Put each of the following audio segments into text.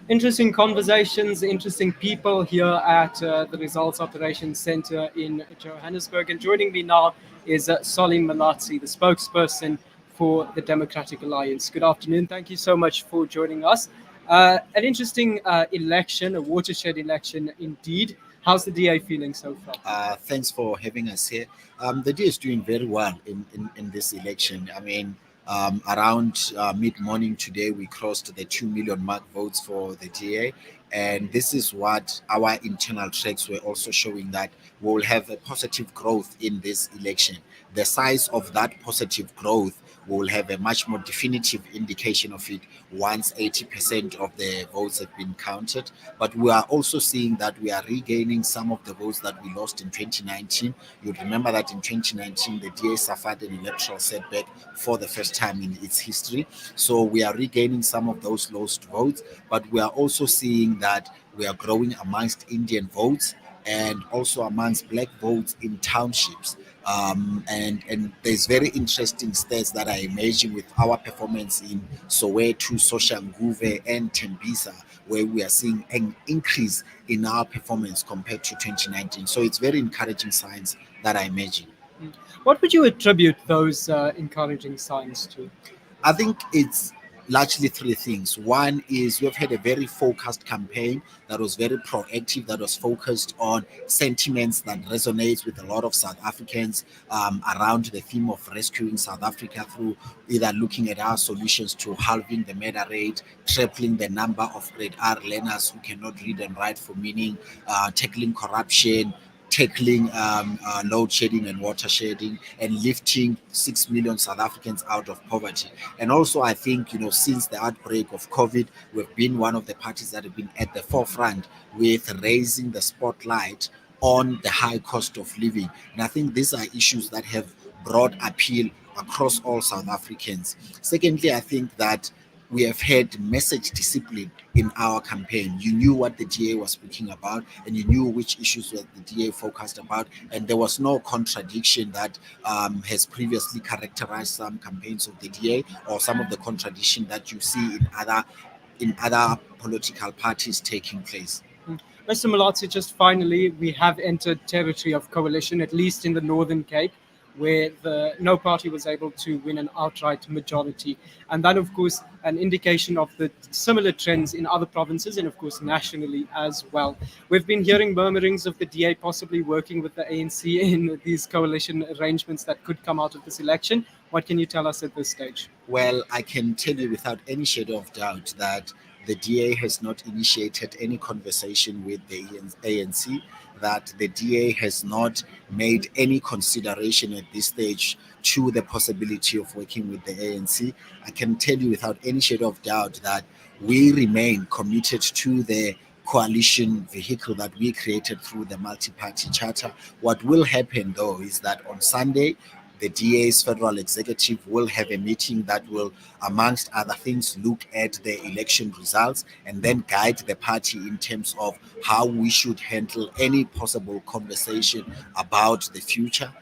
Interesting conversations, interesting people here at the Results Operations Center in Johannesburg. And joining me now is Solly Malatsi, the spokesperson for the Democratic Alliance. Good afternoon. Thank you so much for joining us. An interesting election, a watershed election indeed. How's the DA feeling so far? Thanks for having us here. The DA is doing very well in this election. I mean, around mid-morning today, we crossed the 2 million mark votes for the DA. And this is what our internal tracks were also showing, that we will have a positive growth in this election. The size of that positive growth, we will have a much more definitive indication of it once 80% of the votes have been counted. But we are also seeing that we are regaining some of the votes that we lost in 2019. You remember that in 2019, the DA suffered an electoral setback for the first time in its history. So we are regaining some of those lost votes, but we are also seeing that we are growing amongst Indian votes and also amongst black votes in townships. And there's very interesting stats that are emerging with our performance in Soweto, Soshanguve, and Tembisa, where we are seeing an increase in our performance compared to 2019. So it's very encouraging signs that are emerging. What would you attribute those encouraging signs to? I think it's largely three things. One is we've had a very focused campaign that was very proactive, that was focused on sentiments that resonates with a lot of South Africans around the theme of rescuing South Africa through either looking at our solutions to halving the murder rate, tripling the number of grade R learners who cannot read and write for meaning, tackling corruption, tackling load shedding and water shedding, and lifting 6 million South Africans out of poverty. And also, I think, since the outbreak of COVID, we've been one of the parties that have been at the forefront with raising the spotlight on the high cost of living. And I think these are issues that have broad appeal across all South Africans. Secondly, I think that we have had message discipline in our campaign. You knew what the DA was speaking about, and you knew which issues were the DA focused about, and there was no contradiction that has previously characterized some campaigns of the DA, or some of the contradiction that you see in other political parties taking place. Mr. Malatsi, just finally, we have entered territory of coalition, at least in the Northern Cape, where no party was able to win an outright majority. And that, of course, an indication of the similar trends in other provinces and, of course, nationally as well. We've been hearing murmurings of the DA possibly working with the ANC in these coalition arrangements that could come out of this election. What can you tell us at this stage? Well, I can tell you without any shadow of doubt that the DA has not initiated any conversation with the ANC, that the DA has not made any consideration at this stage to the possibility of working with the ANC. I can tell you without any shadow of doubt that we remain committed to the coalition vehicle that we created through the multi-party charter. What will happen though is that on Sunday, the DA's federal executive will have a meeting that will, amongst other things, look at the election results and then guide the party in terms of how we should handle any possible conversation about the future.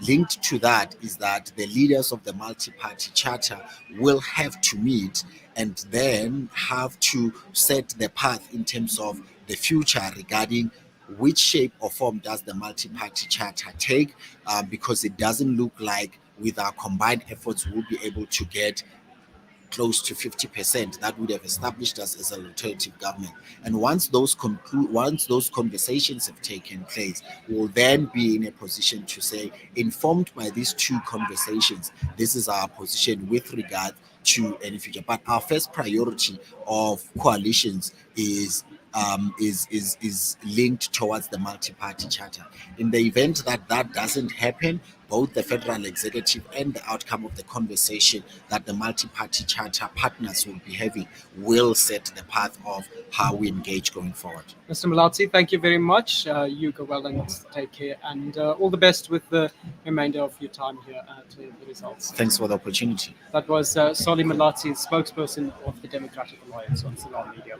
Linked to that is that the leaders of the multi-party charter will have to meet and then have to set the path in terms of the future regarding which shape or form does the multi-party charter take, because it doesn't look like with our combined efforts we'll be able to get close to 50% that would have established us as an alternative government. And once those conversations have taken place, we'll then be in a position to say, informed by these two conversations, this is our position with regard to any future. But our first priority of coalitions is linked towards the multi-party charter. In the event that that doesn't happen, both the federal executive and the outcome of the conversation that the multi-party charter partners will be having will set the path of how we engage going forward. Mr. Malatsi, thank you very much. You go well and take care, and all the best with the remainder of your time here at the Results. Thanks for the opportunity. That was Solly Malatsi, spokesperson of the Democratic Alliance on Salon Media.